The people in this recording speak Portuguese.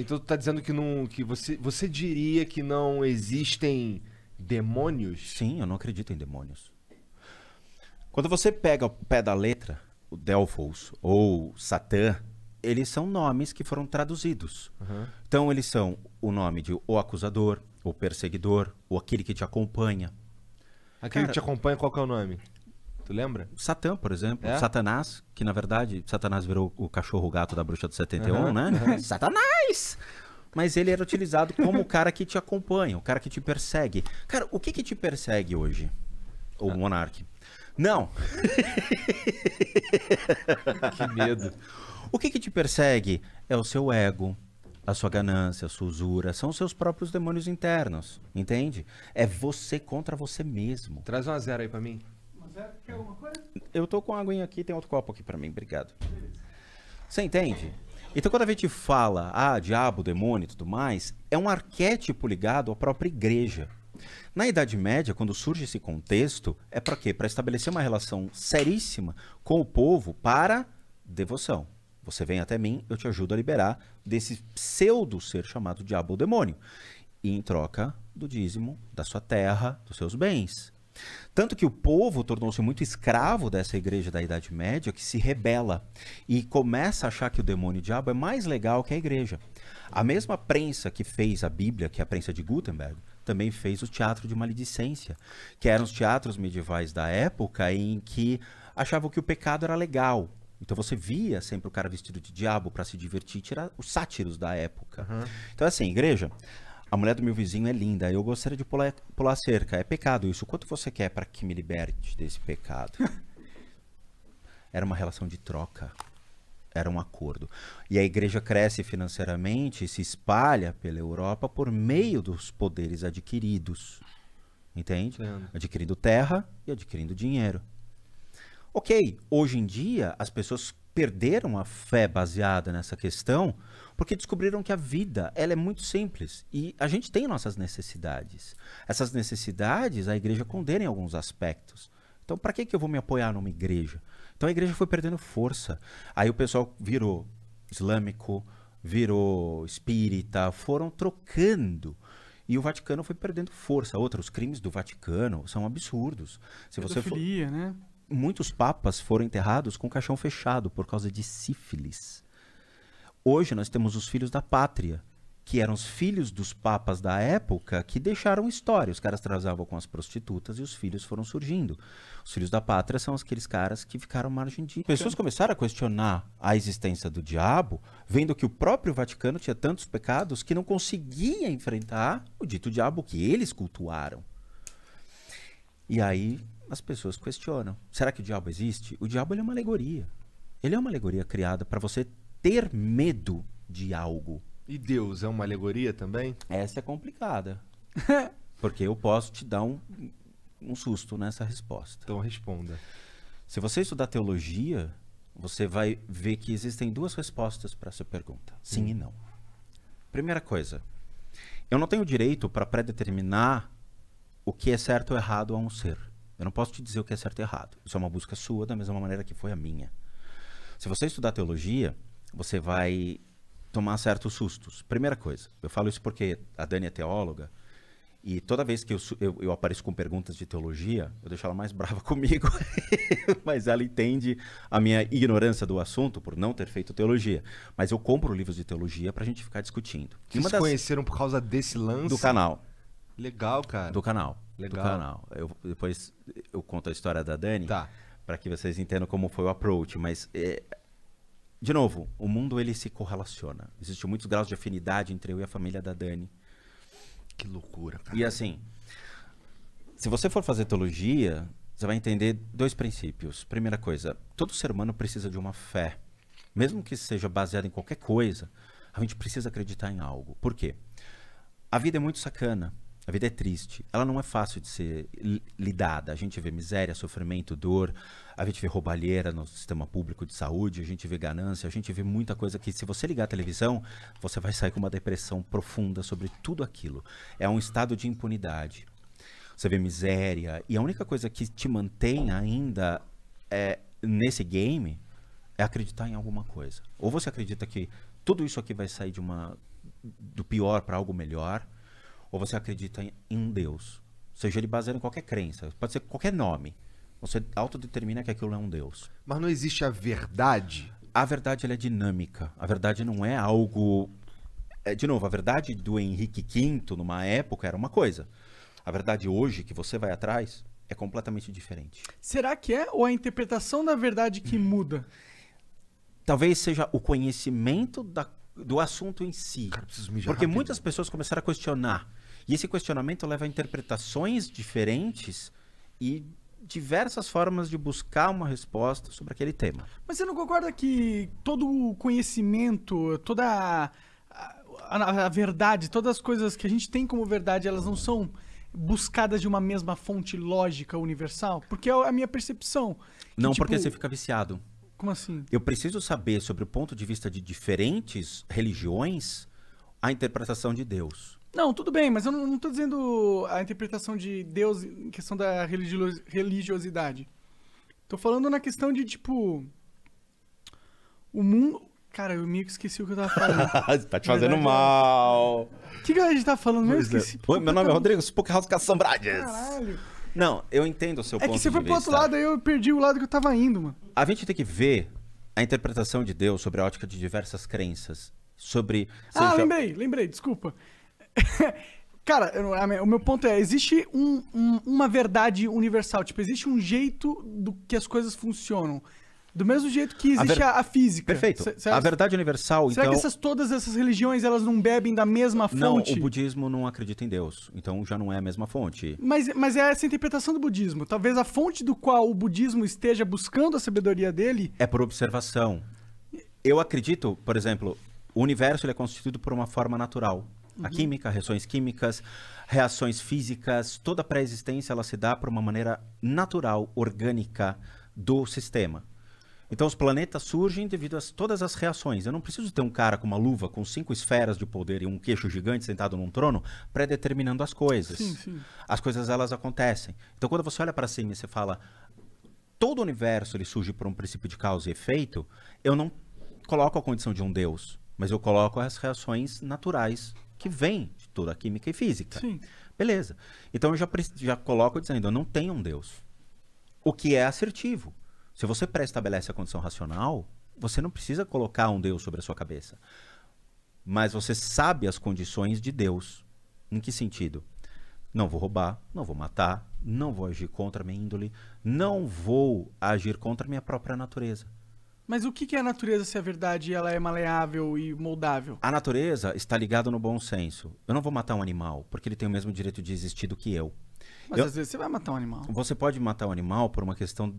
Então tu tá dizendo que não, que você diria que não existem demônios? Sim, eu não acredito em demônios. Quando você pega o pé da letra, o Delphos ou Satã, eles são nomes que foram traduzidos. Então eles são o nome de o acusador, o perseguidor, ou aquele que te acompanha. Aquele Cara, que te acompanha, qual que é o nome? Tu lembra? Satã, por exemplo. É? Satanás, que na verdade, Satanás virou o cachorro-gato da bruxa do 71, né? Satanás! Mas ele era utilizado como o cara que te acompanha, o cara que te persegue. Cara, o que que te persegue hoje? O monarca? Não. Que medo. O que que te persegue? É o seu ego, a sua ganância, a sua usura. São os seus próprios demônios internos, entende? É você contra você mesmo. Traz 1-0 aí pra mim. Quer alguma coisa? Eu tô com a aguinha aqui, tem outro copo aqui pra mim, obrigado. Você entende? Então quando a gente fala, diabo, demônio e tudo mais, é um arquétipo ligado à própria igreja. Na Idade Média, quando surge esse contexto, é para quê? Para estabelecer uma relação seríssima com o povo para devoção. Você vem até mim, eu te ajudo a liberar desse pseudo ser chamado diabo ou demônio. E em troca do dízimo, da sua terra, dos seus bens. Tanto que o povo tornou-se muito escravo dessa igreja da Idade Média, que se rebela e começa a achar que o demônio e o diabo é mais legal que a igreja. A mesma prensa que fez a Bíblia, que é a prensa de Gutenberg, também fez o teatro de maledicência, que eram os teatros medievais da época em que achavam que o pecado era legal. Então você via sempre o cara vestido de diabo para se divertir, tirar os sátiros da época. Então assim, igreja, a mulher do meu vizinho é linda, eu gostaria de pular a cerca, é pecado isso. Quanto você quer para que me liberte desse pecado? Era uma relação de troca, era um acordo. E a igreja cresce financeiramente e se espalha pela Europa por meio dos poderes adquiridos, entende? Entendo. Adquirindo terra e adquirindo dinheiro. Ok, hoje em dia as pessoas perderam a fé baseada nessa questão porque descobriram que a vida ela é muito simples e a gente tem nossas necessidades. Essas necessidades a igreja condena em alguns aspectos. Então para que eu vou me apoiar numa igreja? Então a igreja foi perdendo força. Aí o pessoal virou islâmico, virou espírita, foram trocando. E o Vaticano foi perdendo força. Os crimes do Vaticano são absurdos. Se você for... Pedofilia, né? Muitos papas foram enterrados com o caixão fechado por causa de sífilis. Hoje nós temos os filhos da pátria, que eram os filhos dos papas da época que deixaram história. Os caras transavam com as prostitutas e os filhos foram surgindo. Os filhos da pátria são aqueles caras que ficaram à margem de... Pessoas começaram a questionar a existência do diabo, vendo que o próprio Vaticano tinha tantos pecados que não conseguia enfrentar o dito diabo que eles cultuaram. E aí as pessoas questionam. Será que o diabo existe? O diabo ele é uma alegoria. Ele é uma alegoria criada para você ter medo de algo. E Deus é uma alegoria também? Essa é complicada. Porque eu posso te dar um susto nessa resposta. Então responda. Se você estudar teologia, você vai ver que existem duas respostas para essa pergunta. Sim e não. Primeira coisa, eu não tenho direito para predeterminar o que é certo ou errado a um ser. Eu não posso te dizer o que é certo e errado. Isso é uma busca sua, da mesma maneira que foi a minha. Se você estudar teologia, você vai tomar certos sustos. Primeira coisa, eu falo isso porque a Dani é teóloga, e toda vez que eu apareço com perguntas de teologia, eu deixo ela mais brava comigo, mas ela entende a minha ignorância do assunto por não ter feito teologia. Mas eu compro livros de teologia pra gente ficar discutindo. Vocês se conheceram por causa desse lance? Do canal. Legal, cara. Do canal. Legal. Do canal. Depois eu conto a história da Dani, Tá. para que vocês entendam como foi o approach, mas... de novo, o mundo ele se correlaciona. Existem muitos graus de afinidade entre eu e a família da Dani. Que loucura, cara. E assim, se você for fazer teologia, você vai entender dois princípios. Primeira coisa, todo ser humano precisa de uma fé. Mesmo que seja baseada em qualquer coisa, a gente precisa acreditar em algo. Por quê? A vida é muito sacana. A vida é triste, ela não é fácil de ser lidada. A gente vê miséria, sofrimento, dor, a gente vê roubalheira no sistema público de saúde, a gente vê ganância, a gente vê muita coisa que se você ligar a televisão, você vai sair com uma depressão profunda sobre tudo aquilo. É um estado de impunidade. Você vê miséria e a única coisa que te mantém ainda nesse game é acreditar em alguma coisa. Ou você acredita que tudo isso aqui vai sair de uma do pior para algo melhor, ou você acredita em um Deus. Seja ele baseado em qualquer crença, pode ser qualquer nome. Você autodetermina que aquilo é um Deus. Mas não existe a verdade? A verdade ela é dinâmica. A verdade não é algo... de novo, a verdade do Henrique V, numa época, era uma coisa. A verdade hoje, que você vai atrás, é completamente diferente. Será que é ou a interpretação da verdade que muda? Talvez seja o conhecimento do assunto em si. Cara, preciso mijar Porque rapidinho. muitas pessoas começaram a questionar. E esse questionamento leva a interpretações diferentes e diversas formas de buscar uma resposta sobre aquele tema. Mas você não concorda que todo o conhecimento, toda a verdade, todas as coisas que a gente tem como verdade, elas não são buscadas de uma mesma fonte lógica universal? Porque é a minha percepção. Que, Não tipo, porque você fica viciado. Como assim? Eu preciso saber sobre o ponto de vista de diferentes religiões a interpretação de Deus. Não, tudo bem, mas eu não tô dizendo a interpretação de Deus em questão da religiosidade. Tô falando na questão de, tipo... O mundo... Cara, eu meio que esqueci o que eu tava falando. Tá te fazendo mal. O que a gente tá falando mesmo? Pois é. Esqueci. Oi, meu nome é Rodrigo Spookhouse Caçambrades. Caralho. Não, eu entendo o seu É ponto que de você vista. foi pro outro lado, aí eu perdi o lado que eu tava indo, mano. A gente tem que ver a interpretação de Deus sobre a ótica de diversas crenças. Sobre... Ah, seja- lembrei, desculpa. Cara, o meu ponto é, existe uma verdade universal, tipo, existe um jeito do que as coisas funcionam. Do mesmo jeito que existe a física. Perfeito. Certo? A verdade universal, Será então... que todas essas religiões, elas não bebem da mesma Não, fonte? o budismo não acredita em Deus. Então já não é a mesma fonte. Mas é essa a interpretação do budismo. Talvez a fonte do qual o budismo esteja buscando a sabedoria dele... É por observação. Eu acredito, por exemplo, o universo ele é constituído por uma forma natural. A química, reações químicas, reações físicas, toda a pré-existência ela se dá por uma maneira natural, orgânica do sistema. Então os planetas surgem devido a todas as reações. Eu não preciso ter um cara com uma luva com 5 esferas de poder e um queixo gigante sentado num trono pré-determinando as coisas. Sim. As coisas elas acontecem. Então quando você olha para cima e você fala todo o universo ele surge por um princípio de causa e efeito, eu não coloco a condição de um Deus, mas eu coloco as reações naturais que vêm de toda a química e física. Sim. Beleza. Então eu já coloco dizendo, eu não tenho um Deus. O que é assertivo. Se você pré-estabelece a condição racional, você não precisa colocar um Deus sobre a sua cabeça. Mas você sabe as condições de Deus. Em que sentido? Não vou roubar, não vou matar, não vou agir contra a minha índole, não vou agir contra a minha própria natureza. Mas o que é a natureza se a verdade ela é maleável e moldável? A natureza está ligada no bom senso. Eu não vou matar um animal, porque ele tem o mesmo direito de existir do que eu. Mas às vezes você vai matar um animal. Você pode matar um animal por uma questão